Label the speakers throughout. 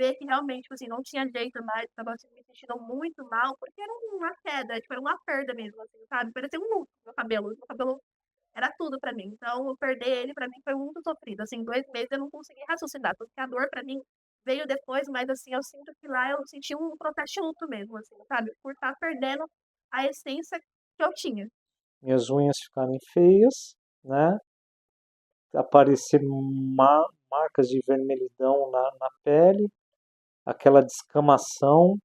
Speaker 1: ver que realmente, tipo assim, não tinha jeito mais, estava me sentindo muito mal, porque era uma queda, tipo, era uma perda mesmo, assim, sabe, parecia um luto meu cabelo era tudo pra mim, então eu perder ele pra mim foi muito sofrido, assim, 2 meses eu não consegui raciocinar, porque a dor pra mim veio depois, mas assim, eu sinto que lá eu senti um processo de luto mesmo, assim, sabe, por estar perdendo a essência que eu tinha.
Speaker 2: Minhas unhas ficarem feias, né? Aparecer marcas de vermelhidão na pele, aquela descamação,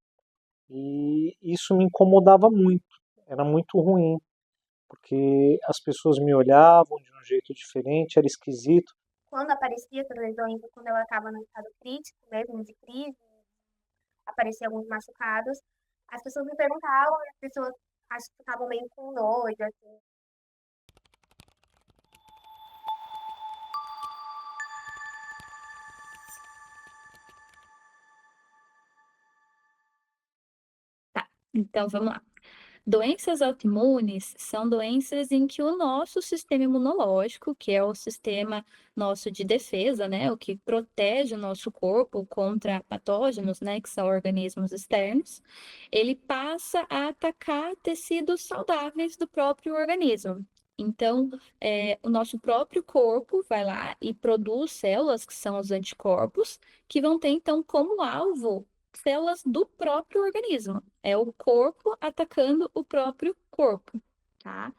Speaker 2: e isso me incomodava muito, era muito ruim, porque as pessoas me olhavam de um jeito diferente, era esquisito.
Speaker 1: Quando aparecia essas lesões, quando eu estava no estado crítico mesmo, de crise, apareciam alguns machucados, as pessoas me perguntavam e as pessoas acho que ficavam meio com nojo, assim.
Speaker 3: Tá, então vamos lá. Doenças autoimunes são doenças em que o nosso sistema imunológico, que é o sistema nosso de defesa, né, o que protege o nosso corpo contra patógenos, né, que são organismos externos, ele passa a atacar tecidos saudáveis do próprio organismo. Então, o nosso próprio corpo vai lá e produz células, que são os anticorpos, que vão ter, então, como alvo células do próprio organismo. É o corpo atacando o próprio corpo, tá?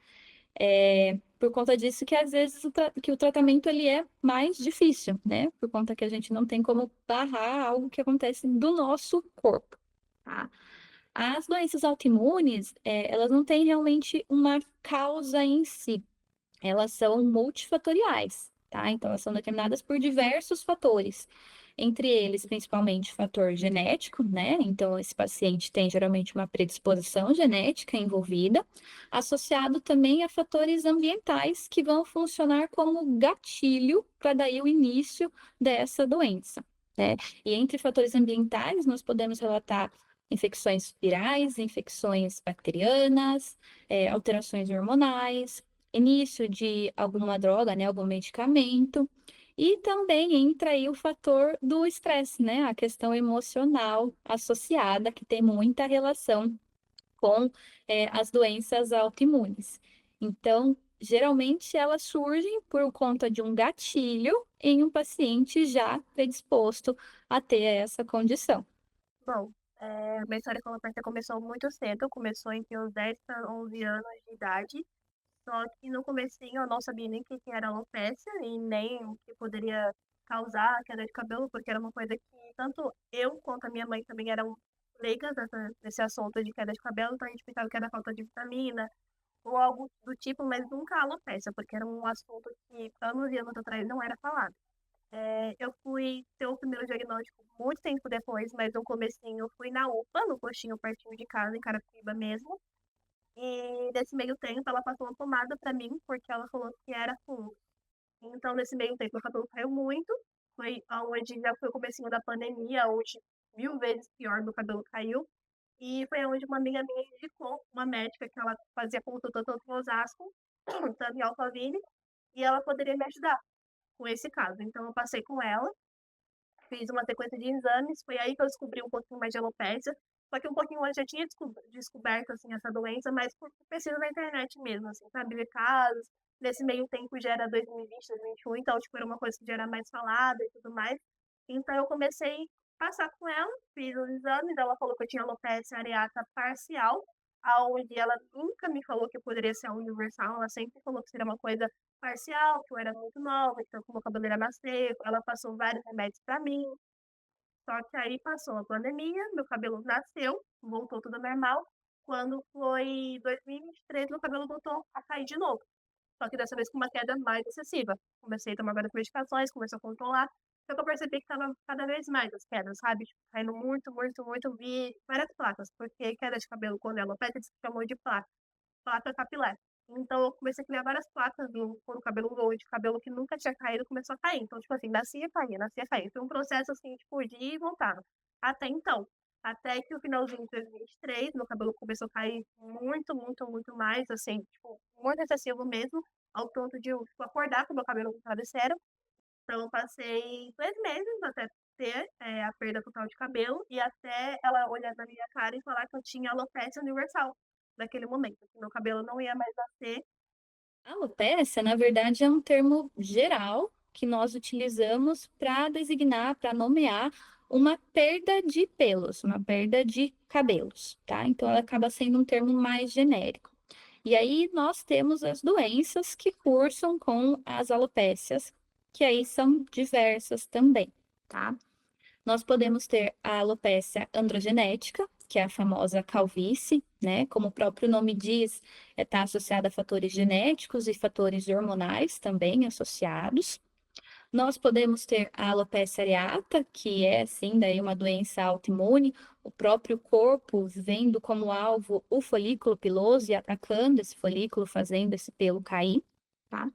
Speaker 3: Por conta disso que às vezes que o tratamento ele é mais difícil, né? Por conta que a gente não tem como barrar algo que acontece do nosso corpo, tá? As doenças autoimunes, elas não têm realmente uma causa em si, elas são multifatoriais, tá? Então, elas são determinadas por diversos fatores, entre eles, principalmente, fator genético, né? Então, esse paciente tem geralmente uma predisposição genética envolvida, associado também a fatores ambientais que vão funcionar como gatilho para daí o início dessa doença, né? E entre fatores ambientais, nós podemos relatar infecções virais, infecções bacterianas, alterações hormonais, início de alguma droga, né, algum medicamento, e também entra aí o fator do estresse, né, a questão emocional associada, que tem muita relação com as doenças autoimunes. Então, geralmente elas surgem por conta de um gatilho em um paciente já predisposto a ter essa condição.
Speaker 1: Bom, minha história com alopecia começou muito cedo, começou entre os 10 para 11 anos de idade, só que no comecinho eu não sabia nem o que que era alopecia e nem o que poderia causar queda de cabelo, porque era uma coisa que tanto eu quanto a minha mãe também eram leigas nesse assunto de queda de cabelo, então a gente pensava que era falta de vitamina ou algo do tipo, mas nunca alopecia, porque era um assunto que anos e anos atrás não era falado. Eu fui ter o primeiro diagnóstico muito tempo depois, mas no comecinho eu fui na UPA, no postinho pertinho de casa, em Carapicuíba mesmo. E nesse meio tempo ela passou uma pomada pra mim, porque ela falou que era fungo. Então nesse meio tempo meu cabelo caiu muito, foi aonde já foi o comecinho da pandemia, onde 1000 vezes pior meu cabelo caiu. E foi onde uma amiga minha indicou uma médica que ela fazia consulta tanto em Osasco, tanto em Alphaville, e ela poderia me ajudar com esse caso. Então eu passei com ela, fiz uma sequência de exames, foi aí que eu descobri um pouquinho mais de alopecia, só que um pouquinho antes já tinha descoberto, assim, essa doença, mas por pesquisa na internet mesmo, assim, sabe, ver casos. Nesse meio tempo já era 2020, 2021, então, tipo, era uma coisa que já era mais falada e tudo mais. Então eu comecei a passar com ela, fiz os exames, ela falou que eu tinha alopecia areata parcial, aonde ela nunca me falou que eu poderia ser a universal, ela sempre falou que seria uma coisa parcial, que eu era muito nova, então como meu cabelo era mais seco, ela passou vários remédios pra mim. Só que aí passou a pandemia, meu cabelo nasceu, voltou tudo ao normal. Quando foi 2023, meu cabelo voltou a cair de novo. Só que dessa vez com uma queda mais excessiva. Comecei a tomar várias medicações, comecei a controlar. Só que eu percebi que estava cada vez mais as quedas, sabe? Tipo, caindo muito, muito, muito. Vi várias placas, porque queda de cabelo, quando é alopecia, se chamou de placa capilar. Então eu comecei a criar várias placas no couro cabeludo, de cabelo que nunca tinha caído, começou a cair. Então, tipo assim, nascia e caía, nascia e caía. Foi um processo assim, tipo, de ir e voltar. Até então. Até que o finalzinho de 2023, meu cabelo começou a cair muito, muito, muito mais, assim, tipo, muito excessivo mesmo, ao ponto de eu, tipo, acordar com o meu cabelo no travesseiro. Então eu passei 2 meses até ter a perda total de cabelo e até ela olhar na minha cara e falar que eu tinha alopecia universal naquele momento, que meu cabelo não ia mais nascer.
Speaker 3: Alopecia, na verdade, é um termo geral que nós utilizamos para designar, para nomear uma perda de pelos, uma perda de cabelos, tá? Então, ela acaba sendo um termo mais genérico. E aí, nós temos as doenças que cursam com as alopécias, que aí são diversas também, tá? Nós podemos ter a alopecia androgenética, que é a famosa calvície, né? Como o próprio nome diz, está associada a fatores genéticos e fatores hormonais também associados. Nós podemos ter a alopecia areata, que é, sim, daí uma doença autoimune, o próprio corpo vendo como alvo o folículo piloso e atacando esse folículo, fazendo esse pelo cair, tá?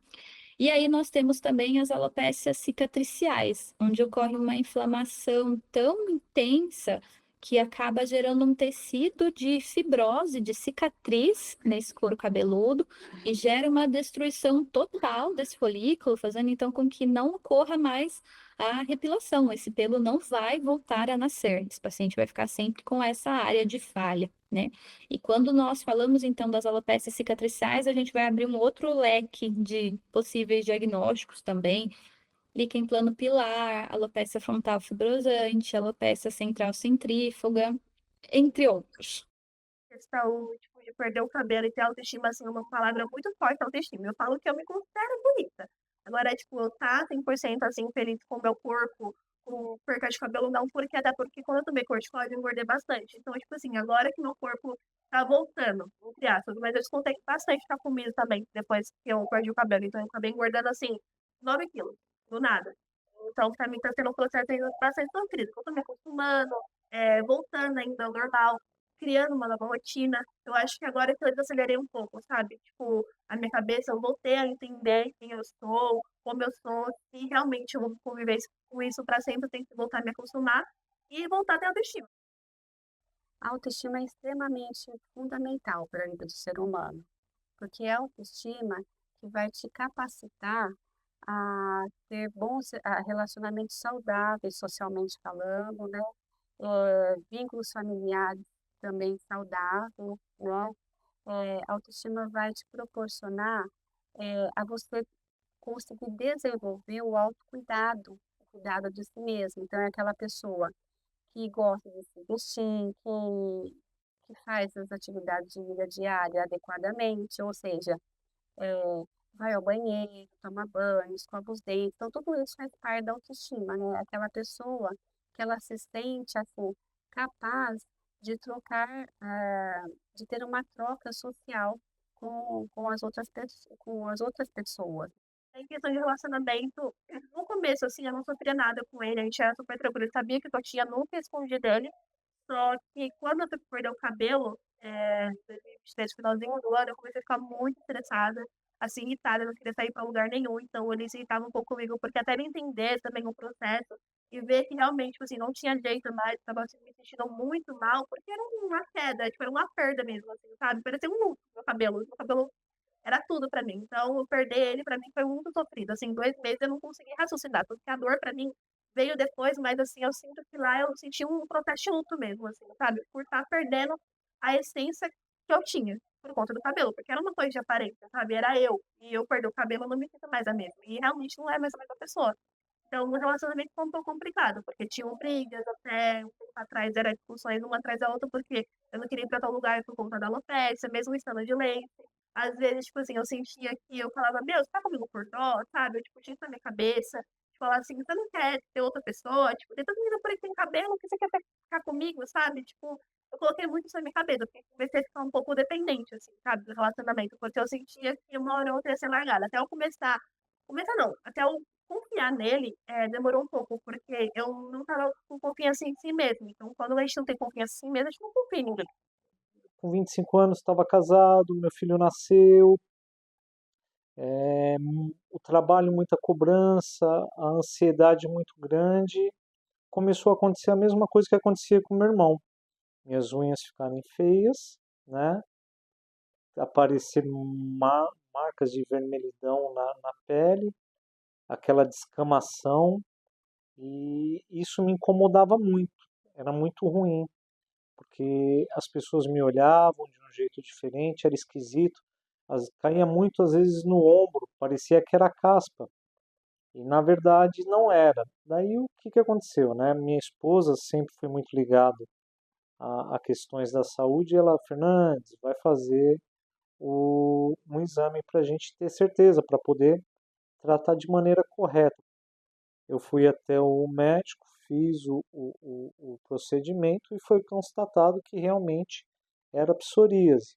Speaker 3: E aí nós temos também as alopécias cicatriciais, onde ocorre uma inflamação tão intensa que acaba gerando um tecido de fibrose, de cicatriz nesse couro cabeludo e gera uma destruição total desse folículo, fazendo então com que não ocorra mais a repilação. Esse pelo não vai voltar a nascer. Esse paciente vai ficar sempre com essa área de falha, né? E quando nós falamos então das alopécias cicatriciais, a gente vai abrir um outro leque de possíveis diagnósticos também, líquen plano pilar, alopécia frontal fibrosante, alopécia central centrífuga, entre outros.
Speaker 1: Questão, tipo, de perder o cabelo e ter autoestima, assim, é uma palavra muito forte, autoestima. Eu falo que eu me considero bonita. Agora, tipo, eu tá 100% assim, feliz com o meu corpo, com perca de cabelo, não, porque até porque quando eu tomei corticóide eu engordei bastante. Então, tipo assim, agora que meu corpo tá voltando, entre aspas, mas eu descontei bastante com a comida também, depois que eu perdi o cabelo. Então, eu acabei engordando, assim, 9 quilos, do nada. Então, pra mim, tá sendo um processo ainda bastante sofrido. Eu tô me acostumando, voltando ainda ao normal, criando uma nova rotina. Eu acho que agora que eu desacelerei um pouco, sabe? Tipo, a minha cabeça, eu voltei a entender quem eu sou, como eu sou, e realmente eu vou conviver com isso para sempre, eu tenho que voltar a me acostumar e voltar a ter autoestima.
Speaker 4: A autoestima é extremamente fundamental para a vida do ser humano, porque é a autoestima que vai te capacitar a ter bons relacionamentos saudáveis, socialmente falando, né? Vínculos familiares também saudáveis, né? A autoestima vai te proporcionar a você conseguir desenvolver o autocuidado, o cuidado de si mesmo. Então, é aquela pessoa que gosta de se vestir, que faz as atividades de vida diária adequadamente, ou seja, vai ao banheiro, toma banho, escova os dentes. Então, tudo isso faz parte da autoestima, né? Aquela pessoa que ela se sente, assim, capaz de trocar, de ter uma troca social com as com as outras pessoas.
Speaker 1: Em questão de relacionamento, no começo, assim, eu não sofria nada com ele, a gente era super tranquilo, ele sabia que eu tinha, nunca escondi dele. Só que quando eu fui perder o cabelo, 2023, finalzinho do ano, eu comecei a ficar muito estressada, assim, irritada, eu não queria sair para lugar nenhum, então ele se irritava um pouco comigo, porque até ele entender também o processo e ver que realmente, tipo assim, não tinha jeito mais, estava me sentindo muito mal, porque era uma queda, tipo, era uma perda mesmo, assim, sabe? Parecia um luto meu cabelo era tudo pra mim. Então, eu perder ele pra mim foi muito sofrido. Assim, 2 meses eu não consegui raciocinar, porque a dor pra mim veio depois, mas assim, eu sinto que lá eu senti um processo de luto mesmo, assim, sabe? Por estar perdendo a essência que eu tinha por conta do cabelo, porque era uma coisa de aparência, sabe? Era eu. E eu perder o cabelo, eu não me sinto mais a mesma. E realmente não é mais a mesma pessoa. Então, o relacionamento foi um pouco complicado, porque tinham brigas até um tempo atrás, era discussões uma atrás da outra, porque eu não queria ir pra tal lugar por conta da alopecia, mesmo estando de leite. Às vezes, tipo assim, eu sentia que eu falava, meu, você tá comigo por dó, sabe? Eu, tipo, tinha isso na minha cabeça. Tipo, falar assim, você não quer ter outra pessoa? Tipo, tem tanta menina por aí que tem cabelo, que você quer ficar comigo, sabe? Tipo, eu coloquei muito isso na minha cabeça, porque comecei a ficar um pouco dependente, assim, sabe, do relacionamento, porque eu sentia que uma hora ou outra ia ser largada. Até eu começar não, até eu confiar nele, demorou um pouco, porque eu não estava com confiança em si mesmo. Então, quando a gente não tem confiança em si mesmo, a gente não confia em ninguém.
Speaker 2: Com 25 anos estava casado, meu filho nasceu, o trabalho, muita cobrança, a ansiedade muito grande. Começou a acontecer a mesma coisa que acontecia com meu irmão. Minhas unhas ficarem feias, né? Aparecer marcas de vermelhidão na pele, aquela descamação, E isso me incomodava muito, era muito ruim, porque as pessoas me olhavam de um jeito diferente, era esquisito, caía muito às vezes no ombro, parecia que era caspa, e na verdade não era. Daí o que que aconteceu, né? Minha esposa sempre foi muito ligada a questões da saúde, e ela, Fernandes, vai fazer um exame para a gente ter certeza, para poder tratar de maneira correta. Eu fui até o médico, fiz o procedimento e foi constatado que realmente era psoríase.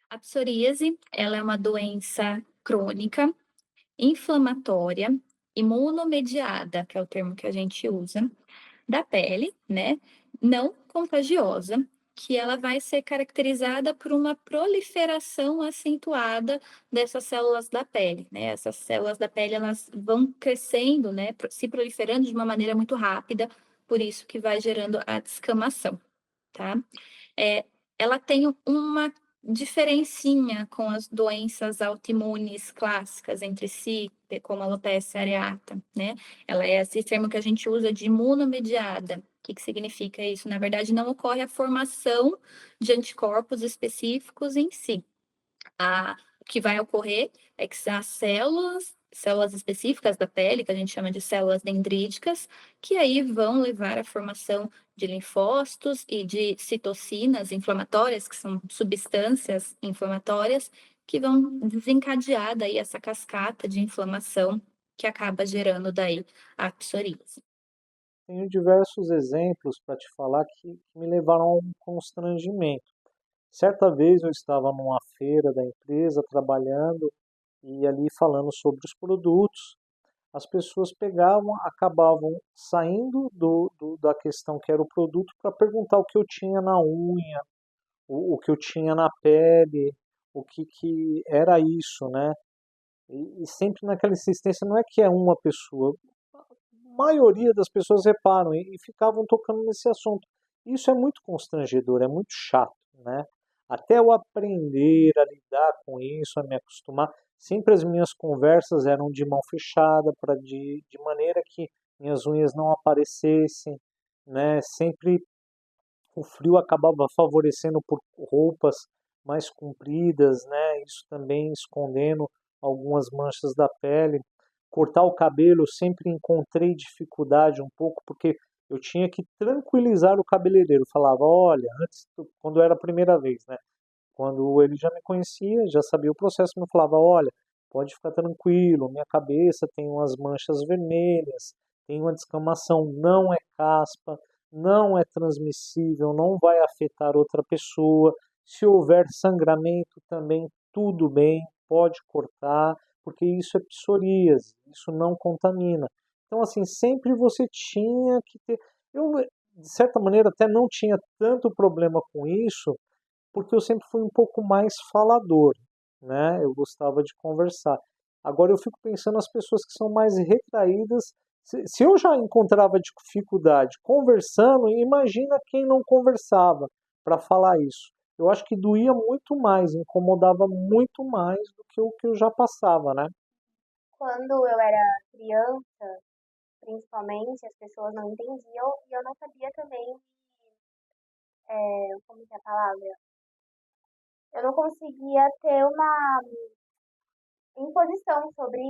Speaker 3: A psoríase, ela é uma doença crônica, inflamatória, imunomediada, que é o termo que a gente usa, da pele, né? Não contagiosa, que ela vai ser caracterizada por uma proliferação acentuada dessas células da pele, né? Essas células da pele, elas vão crescendo, né? Se proliferando de uma maneira muito rápida, por isso que vai gerando a descamação, tá? É, ela tem uma diferencinha com as doenças autoimunes clássicas entre si, como a alopecia areata, né? Ela é esse termo que a gente usa de imunomediada. O que que significa isso? Na verdade, não ocorre a formação de anticorpos específicos em si. O que vai ocorrer é que as células específicas da pele, que a gente chama de células dendríticas, que aí vão levar à formação de linfócitos e de citocinas inflamatórias, que são substâncias inflamatórias, que vão desencadear daí essa cascata de inflamação que acaba gerando daí a psoríase.
Speaker 2: Tenho diversos exemplos para te falar que me levaram a um constrangimento. Certa vez eu estava numa feira da empresa trabalhando e ali falando sobre os produtos, as pessoas pegavam, acabavam saindo da questão que era o produto para perguntar o que eu tinha na unha, o que eu tinha na pele, o que era isso, né? E sempre naquela insistência, não é que é uma pessoa, a maioria das pessoas reparam e ficavam tocando nesse assunto. Isso é muito constrangedor, é muito chato, né? Até eu aprender a lidar com isso, a me acostumar, sempre as minhas conversas eram de mão fechada, de maneira que minhas unhas não aparecessem, né? Sempre o frio acabava favorecendo por roupas mais compridas, né? Isso também escondendo algumas manchas da pele. Cortar o cabelo, eu sempre encontrei dificuldade um pouco, porque eu tinha que tranquilizar o cabeleireiro. Falava, olha, quando era a primeira vez, né? Quando ele já me conhecia, já sabia o processo, me falava, olha, pode ficar tranquilo, minha cabeça tem umas manchas vermelhas, tem uma descamação, não é caspa, não é transmissível, não vai afetar outra pessoa. Se houver sangramento também, tudo bem, pode cortar, porque isso é psoríase, isso não contamina. Então, assim, sempre você tinha que ter. Eu, de certa maneira, até não tinha tanto problema com isso, porque eu sempre fui um pouco mais falador, né? Eu gostava de conversar. Agora eu fico pensando nas pessoas que são mais retraídas. Se eu já encontrava dificuldade conversando, imagina quem não conversava para falar isso. Eu acho que doía muito mais, incomodava muito mais do que o que eu já passava, né?
Speaker 1: Quando eu era criança, principalmente, as pessoas não entendiam e eu não sabia também, como que é a palavra? Eu não conseguia ter uma imposição sobre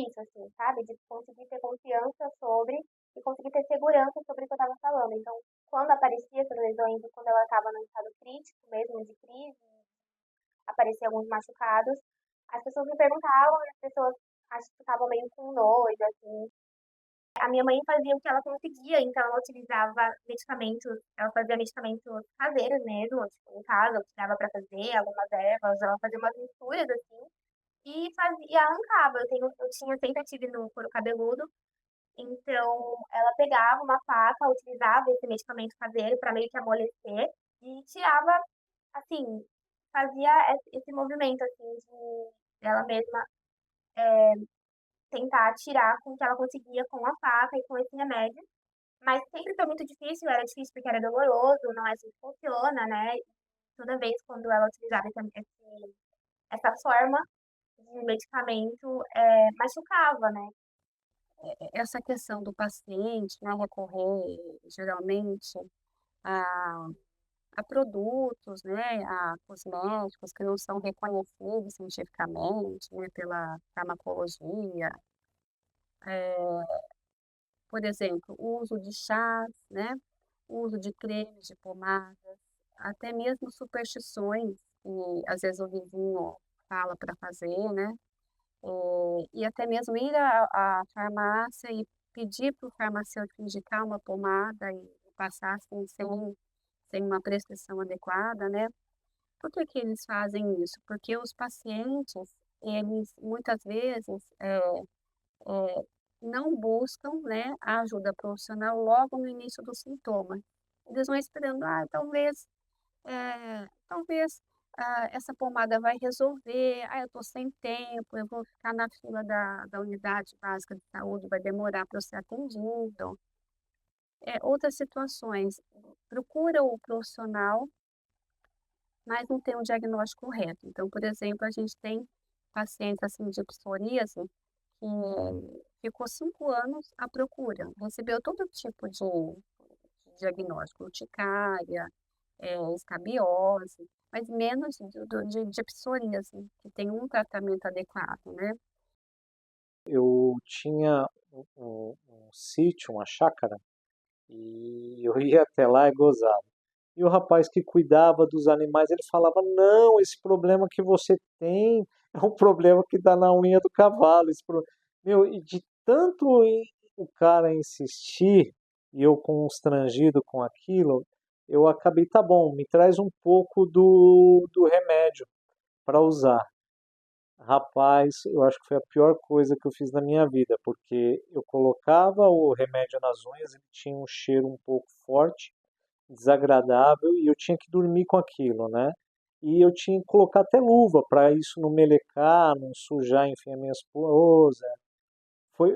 Speaker 1: isso, assim, sabe? De conseguir ter confiança sobre e conseguir ter segurança sobre o que eu estava falando. Então, quando aparecia essas lesões, quando ela estava no estado crítico mesmo, de crise, apareciam alguns machucados, as pessoas me perguntavam e as pessoas acho que ficavam meio com nojo, assim. A minha mãe fazia o que ela conseguia, então ela utilizava medicamentos, ela fazia medicamentos caseiros mesmo, tipo, em casa, o que dava pra fazer, algumas ervas, ela fazia umas misturas, assim, e fazia, arrancava. Eu tinha, sempre tive no couro cabeludo, então ela pegava uma faca, utilizava esse medicamento caseiro para meio que amolecer e tirava, assim, fazia esse movimento, assim, de ela mesma tentar tirar com o que ela conseguia com a faca e com esse remédio. Mas sempre foi muito difícil, era difícil porque era doloroso, não é assim que funciona, né? Toda vez quando ela utilizava essa forma de medicamento, machucava, né?
Speaker 4: essa questão do paciente, né, recorrer geralmente a, a produtos, né, a cosméticos que não são reconhecidos cientificamente, né, pela farmacologia, por exemplo, o uso de chás, né, o uso de cremes, de pomadas, até mesmo superstições que às vezes o vizinho fala para fazer, né, e até mesmo ir à farmácia e pedir para o farmacêutico indicar uma pomada e passar assim, sem uma prescrição adequada, né? Por que que eles fazem isso? Porque os pacientes, eles muitas vezes não buscam, né, a ajuda profissional logo no início do sintoma. Eles vão esperando, talvez essa pomada vai resolver, eu estou sem tempo, eu vou ficar na fila da unidade básica de saúde, vai demorar para eu ser atendido. Outras situações, procura o profissional, mas não tem um diagnóstico correto. Então, por exemplo, a gente tem pacientes assim, de psoríase que ficou 5 anos à procura, recebeu todo tipo de diagnóstico, urticária, escabiose, mas menos de psoríase, que tem um tratamento adequado, né?
Speaker 2: Eu tinha um sítio, uma chácara, e eu ia até lá e gozava. E o rapaz que cuidava dos animais, ele falava: Não, esse problema que você tem é um problema que dá na unha do cavalo. Meu, e de tanto o cara insistir, e eu constrangido com aquilo, eu acabei, tá bom, me traz um pouco do remédio para usar. Rapaz, eu acho que foi a pior coisa que eu fiz na minha vida, porque eu colocava o remédio nas unhas, ele tinha um cheiro um pouco forte, desagradável, e eu tinha que dormir com aquilo, né? E eu tinha que colocar até luva para isso não melecar, não sujar, enfim, a minha esposa.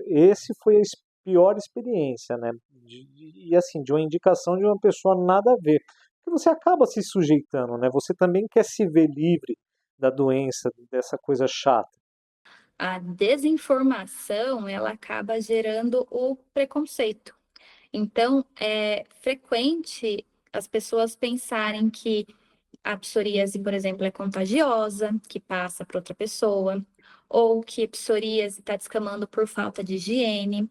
Speaker 2: Esse foi a pior experiência, né? E assim, de uma indicação de uma pessoa nada a ver. Porque você acaba se sujeitando, né? Você também quer se ver livre da doença, dessa coisa chata.
Speaker 3: A desinformação, ela acaba gerando o preconceito. Então, é frequente as pessoas pensarem que a psoríase, por exemplo, é contagiosa, que passa para outra pessoa, ou que a psoríase está descamando por falta de higiene,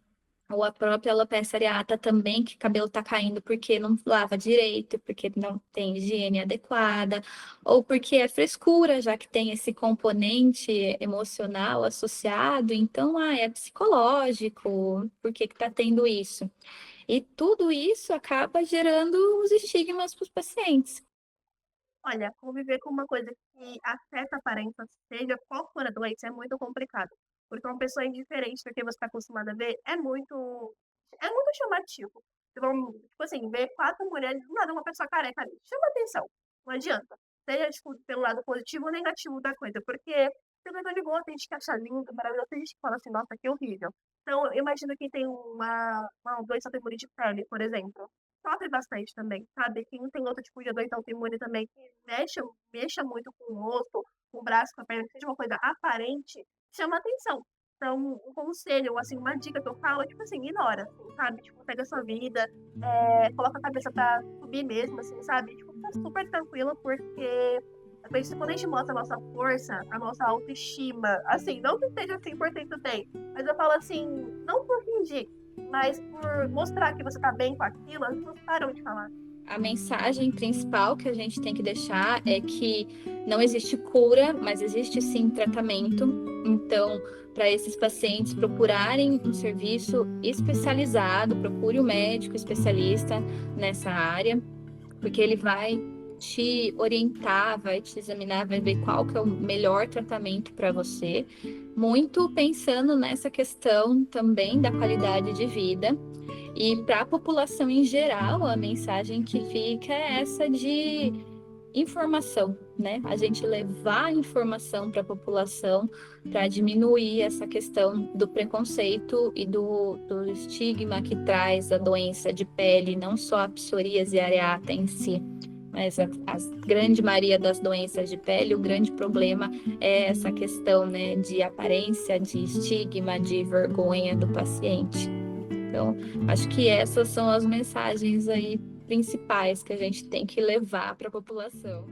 Speaker 3: ou a própria alopecia areata também, que o cabelo está caindo porque não lava direito, porque não tem higiene adequada, ou porque é frescura, já que tem esse componente emocional associado, então, é psicológico, por que que está tendo isso? E tudo isso acaba gerando os estigmas para os pacientes.
Speaker 1: Olha, conviver com uma coisa que afeta a aparência, seja qual for a doença, é muito complicado. Porque uma pessoa indiferente do que você está acostumado a ver é muito chamativo. Então, tipo assim, ver 4 mulheres, do nada uma pessoa careca ali, chama atenção. Não adianta. Seja, tipo, pelo lado positivo ou negativo da coisa, porque tem coisa de gosto, tem gente que acha lindo, maravilhoso, tem gente que fala assim, nossa, que horrível. Então, eu imagino que tem uma doença autoimune de pele, por exemplo, sofre bastante também, sabe? Quem tem outro tipo de doença autoimune também, que mexa muito com o rosto, com o braço, com a perna, que seja uma coisa aparente, chama atenção. Então, um conselho, assim, uma dica que eu falo é, tipo assim, ignora, assim, sabe? Tipo, pega a sua vida, coloca a cabeça pra subir mesmo, assim, sabe? Tipo, tá super tranquilo, porque quando a gente mostra a nossa força, a nossa autoestima, assim, não que esteja 100% bem, mas eu falo assim, não por fingir, mas por mostrar que você tá bem com aquilo, as pessoas param de falar.
Speaker 3: A mensagem principal que a gente tem que deixar é que não existe cura, mas existe sim tratamento. Então, para esses pacientes procurarem um serviço especializado, procure um médico especialista nessa área, porque ele vai te orientar, vai te examinar, vai ver qual que é o melhor tratamento para você, muito pensando nessa questão também da qualidade de vida. E para a população em geral, a mensagem que fica é essa de informação, né? A gente levar informação para a população para diminuir essa questão do preconceito e do estigma que traz a doença de pele, não só a psoríase areata em si, mas a grande maioria das doenças de pele, o grande problema é essa questão, né, de aparência, de estigma, de vergonha do paciente. Então, acho que essas são as mensagens aí principais que a gente tem que levar para a população.